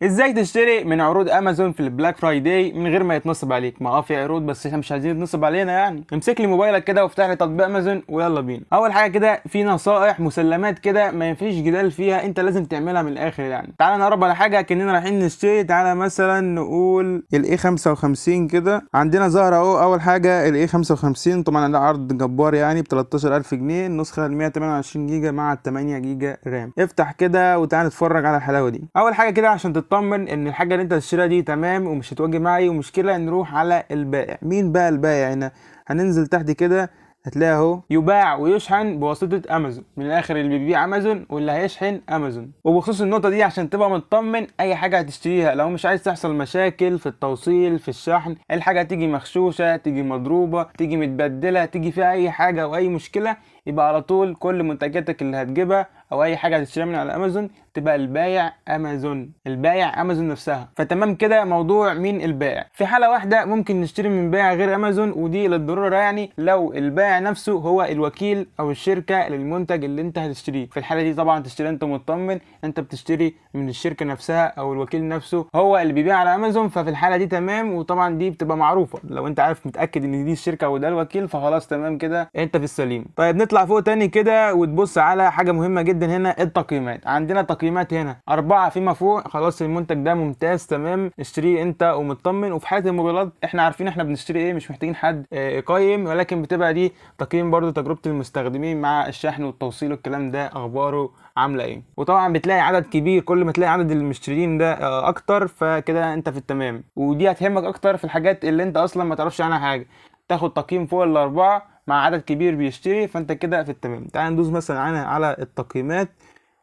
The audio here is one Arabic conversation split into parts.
ازاي تشتري من عروض امازون في البلاك فرايداي من غير ما يتنصب عليك؟ ما في عروض بس احنا مش عايزين يتنصب علينا. يعني امسك لي موبايلك كده وافتح لي تطبيق امازون ويلا بينا. اول حاجه كده في نصائح مسلمات كده ما ينفعش جدال فيها، انت لازم تعملها من الاخر. يعني تعالى نقرب على حاجه كاننا رايحين نشتري. تعالى مثلا نقول الاي 55 كده، عندنا ظاهره اهو. اول حاجه الاي 55 طبعا ده عرض جبار يعني ب 13000 جنيه، النسخه ال 128 جيجا مع 8 جيجا رام. افتح كده وتعالى نتفرج على الحلاوه دي. اول حاجه كده عشان تطمن ان الحاجه اللي انت هتشتريها دي تمام ومش هتواجه معايا اي مشكله، نروح على البائع. مين بقى البائع هنا؟ هننزل تحت كده هتلاقي اهو يباع ويشحن بواسطه امازون. من الاخر اللي بيبيع امازون واللي هيشحن امازون. وبخصوص النقطه دي عشان تبقى مطمن، اي حاجه هتشتريها لو مش عايز تحصل مشاكل في التوصيل في الشحن، الحاجه تيجي مغشوشه، تيجي مضروبه، تيجي متبدله، تيجي فيها اي حاجه او اي مشكله، يبقى على طول كل منتجاتك اللي هتجيبها او اي حاجه هتشتريها من على امازون تبقى البايع امازون، البايع امازون نفسها. فتمام كده موضوع مين البائع. في حاله واحده ممكن نشتري من بائع غير امازون، ودي للضروره، يعني لو البائع نفسه هو الوكيل او الشركه للمنتج اللي انت هتشتريه. في الحاله دي طبعا تشتري انت مطمن، انت بتشتري من الشركه نفسها او الوكيل نفسه هو اللي بيبيع على امازون. ففي الحاله دي تمام، وطبعا دي بتبقى معروفه، لو انت عارف متاكد ان دي الشركه وده الوكيل فخلاص تمام كده انت في السليم. طيب نطلع فوق تاني كده وتبص على حاجه مهمه جدا هنا، التقييمات. عندنا تقييمات هنا 4 فيما فوق، خلاص المنتج ده ممتاز تمام، اشتريه انت ومطمن. وفي حاله الموبايلات احنا عارفين احنا بنشتري ايه، مش محتاجين حد يقيم، ولكن بتبقى دي تقييم برضو تجربه المستخدمين مع الشحن والتوصيل والكلام ده اخباره عامله ايه. وطبعا بتلاقي عدد كبير، كل ما تلاقي عدد المشترين ده اكتر فكده انت في التمام. ودي هتهمك اكتر في الحاجات اللي انت اصلا ما تعرفش عنها حاجه، تاخد تقييم فوق الاربعه مع عدد كبير بيشتري، فانت كده في التمام. تعال ندوس مثلا على التقييمات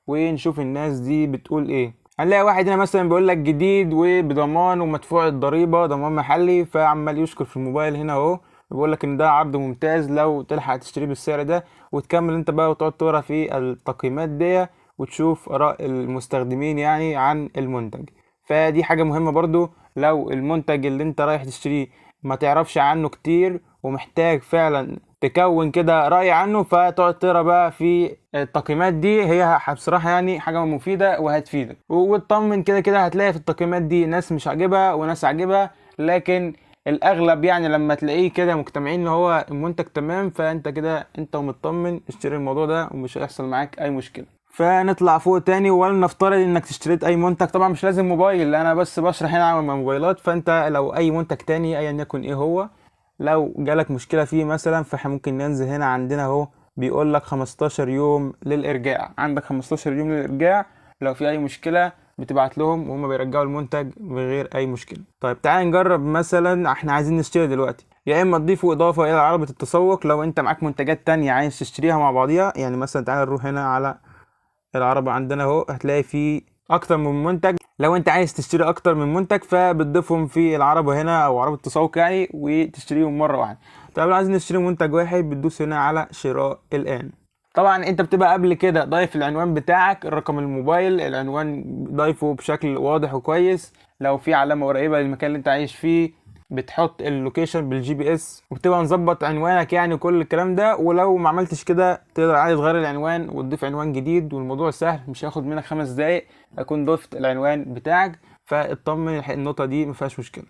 ونشوف الناس دي بتقول ايه. هنلاقي واحد هنا مثلا بيقول لك جديد وبضمان ومدفوع الضريبه، ضمان محلي، فعمال يشكر في الموبايل هنا اهو، بيقول لك ان ده عرض ممتاز لو تلحق تشتريه بالسعر ده. وتكمل انت بقى وتقعد تقرا في التقييمات دي وتشوف اراء المستخدمين يعني عن المنتج. فدي حاجه مهمه برضو، لو المنتج اللي انت رايح تشتريه ما تعرفش عنه كتير ومحتاج فعلا تكون كده رأي عنه، فتقعد تقرا بقى في التقييمات دي. هي بصراحة يعني حاجة مفيدة وهتفيدك. وتطمن كده كده هتلاقي في التقييمات دي ناس مش عاجبها وناس عاجبها، لكن الأغلب يعني لما تلاقيه كده مجتمعين ان هو المنتج تمام، فانت كده انت ومطمن اشتري الموضوع ده ومش هيحصل معاك اي مشكلة. فنطلع فوق تاني ولنفترض انك اشتريت اي منتج. طبعا مش لازم موبايل، انا بس بشرح هنا عن موبايلات. فانت لو اي منتج تاني ايا يكن ايه هو، لو جالك مشكلة فيه مثلا، فاحنا ممكن ننزل هنا عندنا اهو بيقول لك 15 يوم للإرجاع. عندك 15 يوم للإرجاع، لو في أي مشكلة بتبعت لهم وهم بيرجعوا المنتج بغير أي مشكلة. طيب تعال نجرب مثلا، احنا عايزين نشتري دلوقتي، يا إما تضيفوا إضافة إلى عربة التسوق لو أنت معاك منتجات تانية عايز تشتريها مع بعضيها. يعني مثلا تعال نروح هنا على العربة عندنا اهو، هتلاقي فيه اكتر من منتج. لو انت عايز تشتري اكتر من منتج فبتضيفهم في العربة هنا او عربة التسوق يعني وتشتريهم مرة واحدة. طب لو عايز نشتري منتج واحد بتدوس هنا على شراء الان. طبعا انت بتبقى قبل كده ضايف العنوان بتاعك، الرقم الموبايل، العنوان ضايفه بشكل واضح وكويس. لو في علامة قريبة للمكان اللي انت عايش فيه بتحط اللوكيشن بالجي بي اس، وبتبقى مظبط عنوانك يعني كل الكلام ده. ولو ما عملتش كده تقدر عادي تغير العنوان وتضيف عنوان جديد، والموضوع سهل مش هياخد منك 5 دقايق اكون ضفت العنوان بتاعك. فاطمن النقطة دي مفيهاش مشكلة.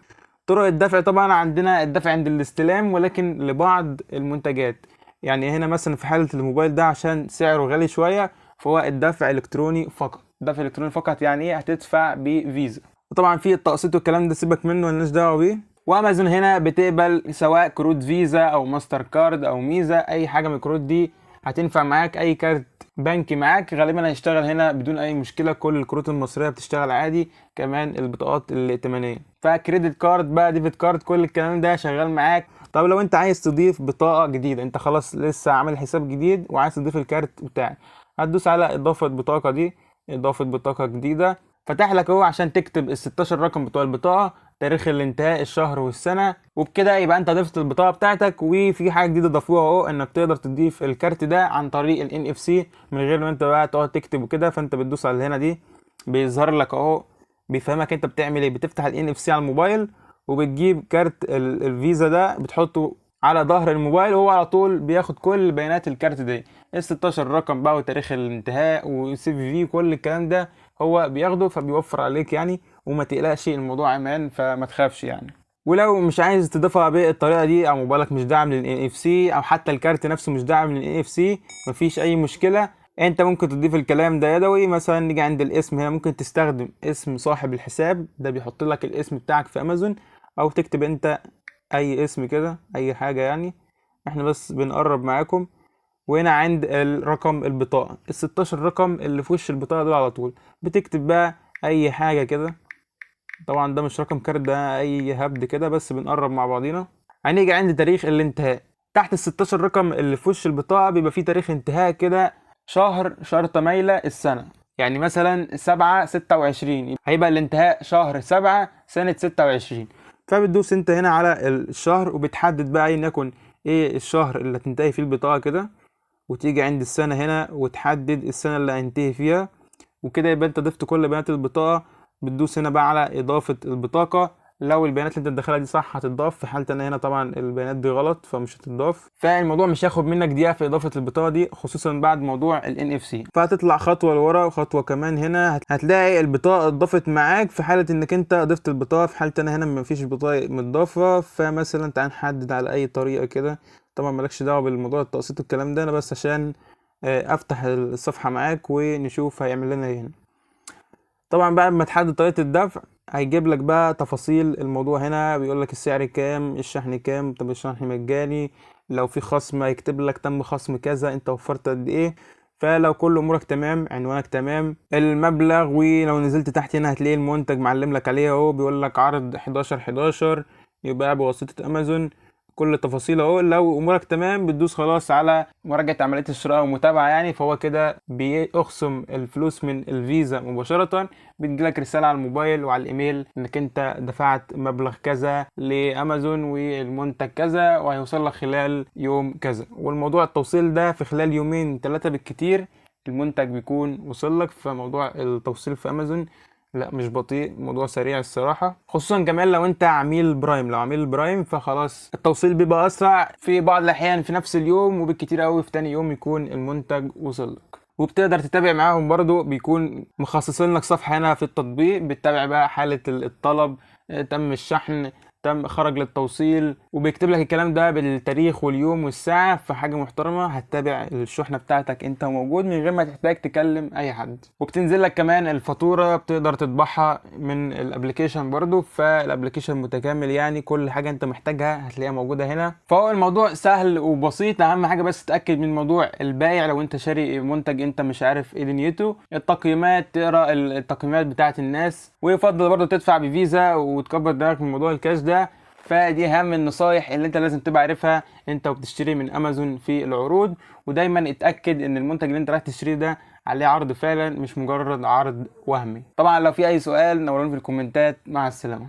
طرق الدفع طبعا عندنا الدفع عند الاستلام، ولكن لبعض المنتجات يعني هنا مثلا في حالة الموبايل ده عشان سعره غالي شوية فهو الدفع الكتروني فقط. دفع الكتروني فقط يعني ايه؟ هتدفع بفيزا. وطبعا في التقسيط والكلام ده سيبك منه ملناش دعوة بيه. وامازون هنا بتقبل سواء كروت فيزا او ماستر كارد او ميزة، اي حاجة من الكروت دي هتنفع معاك. اي كارت بنكي معاك غالبا هيشتغل هنا بدون اي مشكلة، كل الكروت المصرية بتشتغل عادي، كمان البطاقات الائتمانية. فكريدت كارد بقى، ديبت كارد، كل الكلام ده شغال معاك. طب لو انت عايز تضيف بطاقة جديدة، انت خلاص لسه عامل حساب جديد وعايز تضيف الكارت بتاعك، هتدوس على اضافة بطاقة دي، اضافة بطاقة جديدة. فتح لك اهو عشان تكتب ال 16 رقم بتوع البطاقة، تاريخ الانتهاء، الشهر والسنة، وبكده يبقى انت ضفت البطاقة بتاعتك. وفي حاجة جديدة ضافوها اهو، انك تقدر تضيف الكارت ده عن طريق ال NFC من غير ما انت بقى تقعد تكتب وكده. فانت بتدوس على هنا دي بيظهر لك اهو، بيفهمك انت بتعمل ايه. بتفتح ال NFC على الموبايل وبتجيب كارت الفيزا ده بتحطه على ظهر الموبايل، وهو على طول بياخد كل بيانات الكارت دي، ال 16 رقم بقى وتاريخ الانتهاء وسي في كل الكلام ده هو بياخده. فبيوفر عليك يعني وما تقلقش الموضوع امان، فما تخافش يعني. ولو مش عايز تضيفها بالطريقه دي او موبايلك مش داعم لل NFC او حتى الكارت نفسه مش داعم لل NFC، مفيش اي مشكله. انت ممكن تضيف الكلام ده يدوي. مثلا نيجي عند الاسم هنا، ممكن تستخدم اسم صاحب الحساب ده بيحط لك الاسم بتاعك في امازون، او تكتب انت اي اسم كده اي حاجه يعني. احنا بس بنقرب معاكم. وهنا عند الرقم البطاقه ال16 رقم اللي في وش البطاقه دول على طول بتكتب بقى اي حاجه كده. طبعا ده مش رقم كارت، ده اي هبد كده، بس بنقرب مع بعضينا. هنيجي عند تاريخ الانتهاء. تحت ال16 رقم اللي في وش البطاقة بيبقى فيه تاريخ انتهاء كده، شهر شرطة مايلة السنة. يعني مثلا 7/26 هيبقى الانتهاء شهر 7/26. فبتدوس انت هنا على الشهر وبتحدد بقى ايا يكن ايه الشهر اللي هتنتهي فيه البطاقة كده، وتيجي عند السنة هنا وتحدد السنة اللي هينتهي فيها. وكده يبقى انت ضفت كل بيانات البطاقة. بتدوس هنا بقى على اضافة البطاقة. لو البيانات اللي انت تدخلها دي صح هتضاف، في حالة انا هنا طبعا البيانات دي غلط فمش هتضاف. فالموضوع مش هياخد منك دقيقة في اضافة البطاقة دي، خصوصا بعد موضوع ال NFC. فهتطلع خطوة لورا وخطوة كمان هنا هتلاقي البطاقة اتضافت معاك في حالة انك انت ضفت البطاقة. في حالة انا هنا مفيش بطاقة متضافة، فمثلا تعال نحدد على اي طريقة كده. طبعا مالكش دعوة بالموضوع التقسيط والكلام ده، انا بس عشان افتح الصفحة معاك ونشوف هيعمل لنا ايه هنا. طبعا بعد ما تحدد طريقة الدفع هيجيب لك بقى تفاصيل الموضوع. هنا بيقول لك السعر كام، الشحن كام، طب الشحن مجاني، لو في خصم هيكتب لك تم خصم كذا، انت وفرت قد ايه. فلو كل امورك تمام، عنوانك تمام، المبلغ، ولو نزلت تحت هنا هتلاقي المنتج معلم لك عليه اهو، بيقول لك عرض 11/11 يباع بواسطة امازون. كل التفاصيل اهو. لو امورك تمام بتدوس خلاص على مراجعة عملية الشراء ومتابعة يعني. فهو كده بيخصم الفلوس من الفيزا مباشرة. بتجيلك رسالة على الموبايل وعلى الايميل انك انت دفعت مبلغ كذا لامازون والمنتج كذا وهيوصل لك خلال يوم كذا. والموضوع التوصيل ده في خلال 2-3 بالكتير المنتج بيكون وصل لك. فموضوع التوصيل في امازون لا مش بطيء، موضوع سريع الصراحة. خصوصا كمان لو انت عميل برايم. لو عميل برايم فخلاص التوصيل بيبقى اسرع في بعض الاحيان في نفس اليوم، وبالكتير قوي في تاني يوم يكون المنتج وصل لك. وبتقدر تتابع معاهم برضو، بيكون مخصصين لك صفحة هنا في التطبيق بتتابع بقى حالة الطلب، تم الشحن، تم خرج للتوصيل، وبيكتب لك الكلام ده بالتاريخ واليوم والساعة. فحاجة محترمة هتتابع الشحنة بتاعتك انت موجود من غير ما تحتاج تكلم اي حد. وبتنزل لك كمان الفاتورة بتقدر تطبعها من الابليكيشن برضو. فالابليكيشن متكامل يعني كل حاجة انت محتاجها هتلاقيها موجودة هنا. فهو الموضوع سهل وبسيط. اهم حاجة بس تتأكد من موضوع البايع. لو انت شاري منتج انت مش عارف ايه دنيته، التقييمات، تقرا التقييمات بتاعت الناس، ويفضل برضو تدفع بفيزا وتكبر دماغك من موضوع الكاش ده. فدي اهم النصايح اللي انت لازم تبقى عارفها انت وبتشتري من امازون في العروض. ودايما اتاكد ان المنتج اللي انت رايح تشتريه ده عليه عرض فعلا، مش مجرد عرض وهمي. طبعا لو في اي سؤال نوروني في الكومنتات. مع السلامه.